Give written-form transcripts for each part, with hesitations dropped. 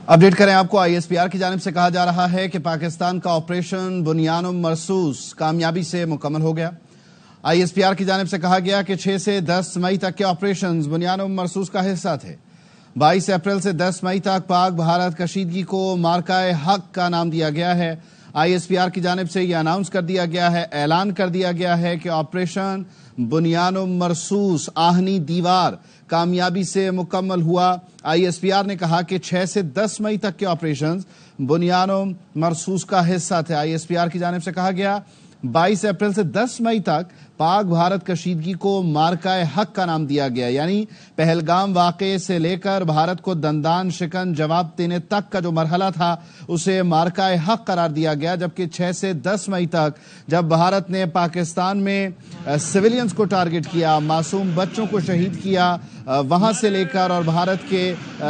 Update करें आपको। ISPR की जानिब से कहा जा रहा है कि पाकिस्तान का ऑपरेशन बुनियानुम मरसूस कामयाबी से मुकम्मल हो गया। ISPR की जानिब से कहा गया कि 6 से 10 मई तक के ऑपरेशन बुनियानुम मरसूस का हिस्सा थे। 22 अप्रैल से 10 मई तक पाक भारत कशीदगी को मार्काए हक का नाम दिया गया है। ISPR की जानिब से यह अनाउंस कर दिया गया है, ऐलान कर दिया गया है कि ऑपरेशन बुनियानुम मरसूस आहनी दीवार कामयाबी से मुकम्मल हुआ। ISPR ने कहा कि 6 से 10 मई तक के ऑपरेशन बुनियानुम मरसूस का हिस्सा थे। ISPR की जानिब से कहा गया 22 अप्रैल से 10 मई तक पाक भारत कशीदगी को मार्काए हक का नाम दिया गया, यानी पहलगाम वाक़े से लेकर भारत को दंदान शिकन जवाब देने तक का जो मरहला था उसे मार्काए हक करार दिया गया। जबकि 6 से 10 मई तक जब भारत ने पाकिस्तान में सिविलियंस को टारगेट किया, मासूम बच्चों को शहीद किया, वहां से लेकर और भारत के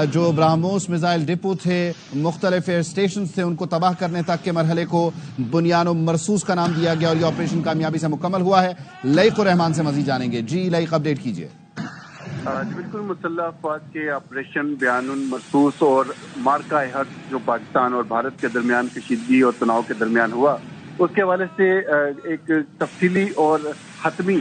जो ब्रह्मोस मिसाइल डिपो थे, मुख्तलिफ एयर स्टेशन थे, उनको तबाह करने तक के मरहले को बुनियानुम मरसूस का नाम दिया गया और ये ऑपरेशन कामयाबी से मुकम्मल हुआ है। लईक़ुर रहमान से मजीद जानेंगे। जी लईक़, अपडेट कीजिए। जी बिल्कुल, मुसल्लह अफवाज के ऑपरेशन बुनियानुम मरसूस और मार्का हक जो पाकिस्तान और भारत के दरमियान कशीदगी और तनाव के दरमियान हुआ, उसके हवाले से एक तफसीली और हतमी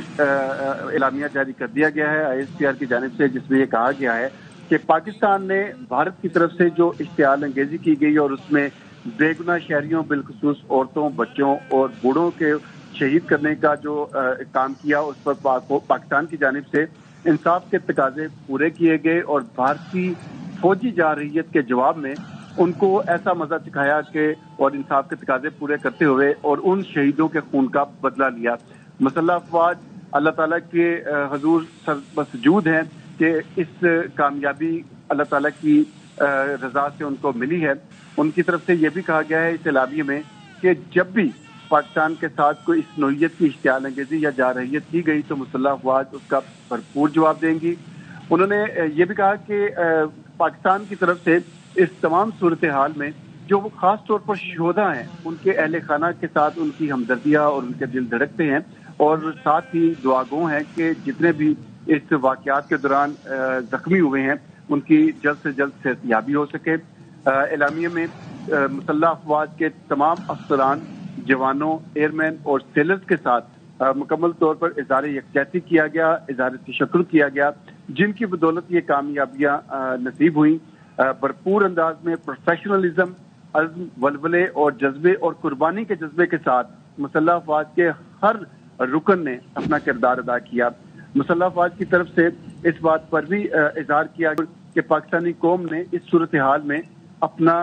एलामिया जारी कर दिया गया है ISPR की जानिब से, जिसमें ये कहा गया है कि पाकिस्तान ने भारत की तरफ से जो इश्तियाल अंगेजी की गई और उसमें बेगुनाह शहरियों बिलखुसूस औरतों, बच्चों और बूढ़ों के शहीद करने का जो काम किया, उस पर पाकिस्तान की जानिब से इंसाफ के तकाजे पूरे किए गए और भारतीय फौजी जारहियत के जवाब में उनको ऐसा मजा सिखाया कि और इंसाफ के तकाजे पूरे करते हुए और उन शहीदों के खून का बदला लिया। मुसल्लह अफवाज अल्लाह ताला के हजूर सरबसजूद हैं कि इस कामयाबी अल्लाह ताला की रजा से उनको मिली है। उनकी तरफ से यह भी कहा गया है इस एलामिये में कि जब भी पाकिस्तान के साथ कोई इस नौइयत की इश्तियाल अंगेजी या जारहियत की गई तो मुसल्लह अफवाज उसका भरपूर जवाब देंगी। उन्होंने ये भी कहा कि पाकिस्तान की तरफ से इस तमाम सूरत हाल में जो वो खास तौर पर शोधा हैं, उनके अहले खाना के साथ उनकी हमदर्दियाँ और उनके दिल धड़कते हैं और साथ ही दुआगो हैं कि जितने भी इस वाक़यात के दौरान जख्मी हुए हैं उनकी जल्द से जल्द सेहतयाबी हो सके। एलामिये में मुसल्लह अफवाज के तमाम अफसरान, जवानों, एयरमैन और सेलर्स के साथ मुकम्मल तौर पर इज़हार यकजहती किया गया, इज़हार तशक्कुर किया गया, जिनकी बदौलत ये कामयाबियाँ नसीब हुई। भरपूर अंदाज में प्रोफेशनलिज्म, अज़्म, वलवले और जज्बे और कुर्बानी के जज्बे के साथ मुसल्लह अफवाज के हर रुकन ने अपना किरदार अदा किया। मुसल्लह अफवाज की तरफ से इस बात पर भी इज़हार किया कि पाकिस्तानी कौम ने इस सूरत हाल में अपना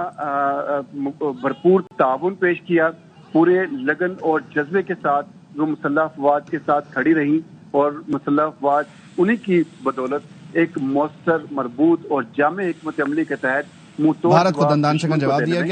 भरपूर ताउन पेश किया। पूरे लगन और जज्बे के साथ वो मुसल्लह अफवाज के साथ खड़ी रही और मुसल्लह अफवाज उन्हीं की बदौलत एक मौसर, मरबूत और जामे हिकमत अमली के तहत भारत को दंदान शिकन जवाब दिया गया।